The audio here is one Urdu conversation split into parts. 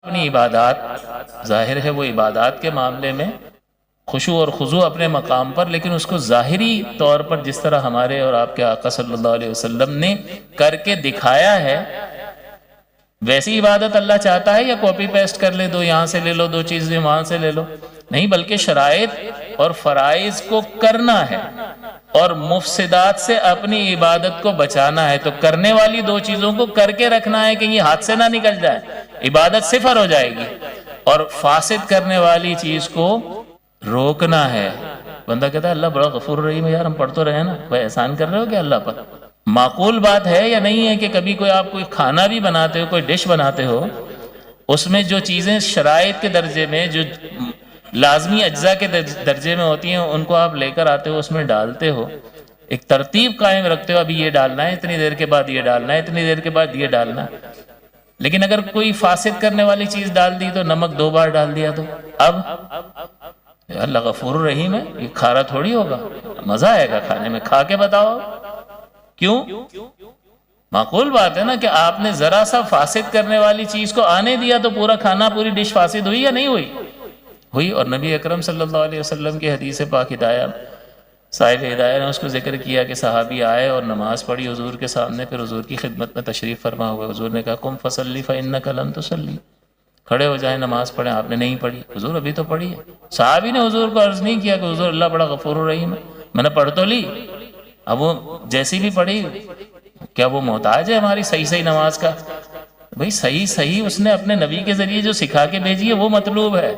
اپنی عبادات ظاہر ہے وہ عبادات کے معاملے میں خشوع اور خضوع اپنے مقام پر، لیکن اس کو ظاہری طور پر جس طرح ہمارے اور آپ کے آقا صلی اللہ علیہ وسلم نے کر کے دکھایا ہے ویسی عبادت اللہ چاہتا ہے، یا کاپی پیسٹ کر لے، دو یہاں سے لے لو، دو چیزیں وہاں سے لے لو؟ نہیں، بلکہ شرائط اور فرائض کو کرنا ہے اور مفسدات سے اپنی عبادت کو بچانا ہے۔ تو کرنے والی دو چیزوں کو کر کے رکھنا ہے کہ یہ ہاتھ سے نہ نکل جائے، عبادت صفر ہو جائے گی، اور فاسد کرنے والی چیز کو روکنا ہے۔ بندہ کہتا ہے اللہ بڑا غفور رحیم ہے، یار ہم پڑھ تو رہے ہیں نا، کوئی احسان کر رہے ہو کیا اللہ پر؟ معقول بات ہے یا نہیں ہے کہ کبھی کوئی آپ کوئی کھانا بھی بناتے ہو، کوئی ڈش بناتے ہو، اس میں جو چیزیں شرائط کے درجے میں، جو لازمی اجزاء کے درجے میں ہوتی ہیں، ان کو آپ لے کر آتے ہو، اس میں ڈالتے ہو، ایک ترتیب قائم رکھتے ہو، ابھی یہ ڈالنا ہے، اتنی دیر کے بعد یہ ڈالنا ہے، اتنی دیر کے بعد یہ ڈالنا ہے۔ لیکن اگر کوئی فاسد کرنے والی چیز ڈال دی، تو نمک 2 بار ڈال دیا، تو اب اللہ غفور الرحیم ہے، یہ کھارا تھوڑی ہوگا، مزہ آئے گا کھانے میں، کھا کے بتاؤ کیوں؟ معقول بات ہے نا کہ آپ نے ذرا سا فاسد کرنے والی چیز کو آنے دیا تو پورا کھانا، پوری ڈش فاسد ہوئی یا نہیں ہوئی؟ ہوئی۔ اور نبی اکرم صلی اللہ علیہ وسلم کی حدیث پاک صاحب ہدایہ نے اس کو ذکر کیا کہ صحابی آئے اور نماز پڑھی حضور کے سامنے، پھر حضور کی خدمت میں تشریف فرما ہوئے، حضور نے کہا قم فصلی فإنک لم تصلی، کھڑے ہو جائیں نماز پڑھیں، آپ نے نہیں پڑھی، حضور ابھی تو پڑھی ہے۔ صحابی نے حضور کو عرض نہیں کیا کہ حضور اللہ بڑا غفور الرحیم ہے، میں نے پڑھ تو لی، اب وہ جیسی بھی پڑھی، کیا وہ محتاج ہے ہماری صحیح نماز کا؟ بھئی صحیح اس نے اپنے نبی کے ذریعے جو سکھا کے بھیجی ہے وہ مطلوب ہے۔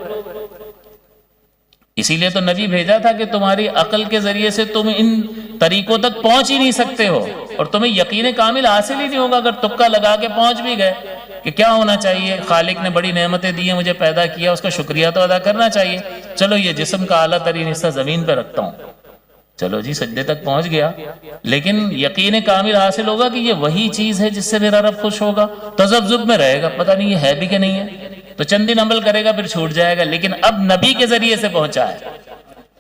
اسی لیے تو نبی بھیجا تھا کہ تمہاری عقل کے ذریعے سے تم ان طریقوں تک پہنچ ہی نہیں سکتے ہو، اور تمہیں یقین کامل حاصل ہی نہیں ہوگا اگر تکا لگا کے پہنچ بھی گئے کہ کیا ہونا چاہیے، خالق نے بڑی نعمتیں دی ہیں، مجھے پیدا کیا، اس کا شکریہ تو ادا کرنا چاہیے، چلو یہ جسم کا اعلیٰ ترین حصہ زمین پہ رکھتا ہوں، چلو جی سجدے تک پہنچ گیا، لیکن یقین کامل حاصل ہوگا کہ یہ وہی چیز ہے جس سے میرا رب خوش ہوگا؟ تذبذب میں رہے گا، پتہ نہیں یہ ہے بھی کہ نہیں ہے، تو چند دن عمل کرے گا پھر چھوٹ جائے گا، لیکن اب نبی کے ذریعے سے پہنچا ہے،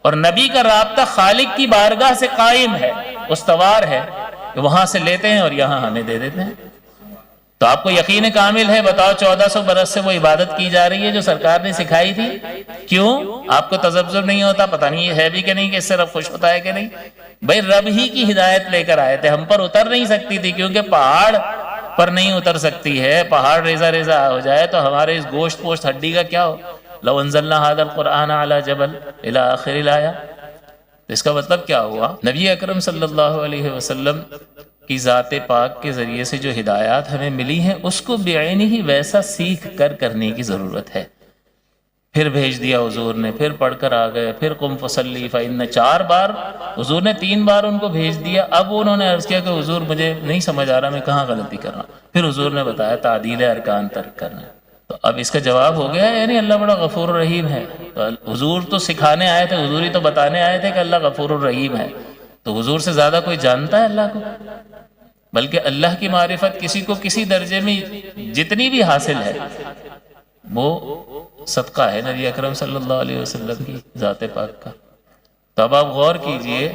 اور نبی کا رابطہ خالق کی بارگاہ سے قائم ہے، استوار ہے، کہ وہاں سے لیتے ہیں اور یہاں ہمیں دے دیتے ہیں۔ تو آپ کو یقین کامل ہے، بتاؤ 1400 برس سے وہ عبادت کی جا رہی ہے جو سرکار نے سکھائی تھی، کیوں آپ کو تذبذب نہیں ہوتا؟ پتہ نہیں یہ ہے بھی کہ نہیں، کہ اس سے رب خوش ہوتا ہے کہ نہیں؟ بھئی رب ہی کی ہدایت لے کر آئے تھے، ہم پر اتر نہیں سکتی تھی، کیونکہ پہاڑ پر نہیں اتر سکتی ہے، پہاڑ ریزہ ریزہ ہو جائے تو ہمارے اس گوشت پوشت ہڈی کا کیا ہو؟ لو انزلنا هذا القرآن على جبل الى آخر الآیہ۔ اس کا مطلب کیا ہوا؟ نبی اکرم صلی اللہ علیہ وسلم کی ذات پاک کے ذریعے سے جو ہدایات ہمیں ملی ہیں اس کو بعینی ہی ویسا سیکھ کر کرنے کی ضرورت ہے۔ پھر بھیج دیا حضور نے، پھر پڑھ کر آ گئے، پھر قم فصلی فإن 4 بار حضور نے 3 بار ان کو بھیج دیا، اب انہوں نے عرض کیا کہ حضور مجھے نہیں سمجھ آ رہا میں کہاں غلطی کر رہا ہوں، پھر حضور نے بتایا تعدیل ارکان ترک کرنا۔ تو اب اس کا جواب ہو گیا، یعنی اللہ بڑا غفور الرحیم ہے، تو حضور تو سکھانے آئے تھے، حضور ہی تو بتانے آئے تھے کہ اللہ غفور الرحیم ہے، تو حضور سے زیادہ کوئی جانتا ہے اللہ کو؟ بلکہ اللہ کی معرفت کسی کو کسی درجے میں جتنی بھی حاصل ہے وہ صدقہ ہے نبی اکرم صلی اللہ علیہ وسلم کی ذات پاک کا۔ تو اب آپ غور کیجئے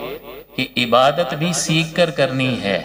کہ عبادت بھی سیکھ کر کرنی ہے۔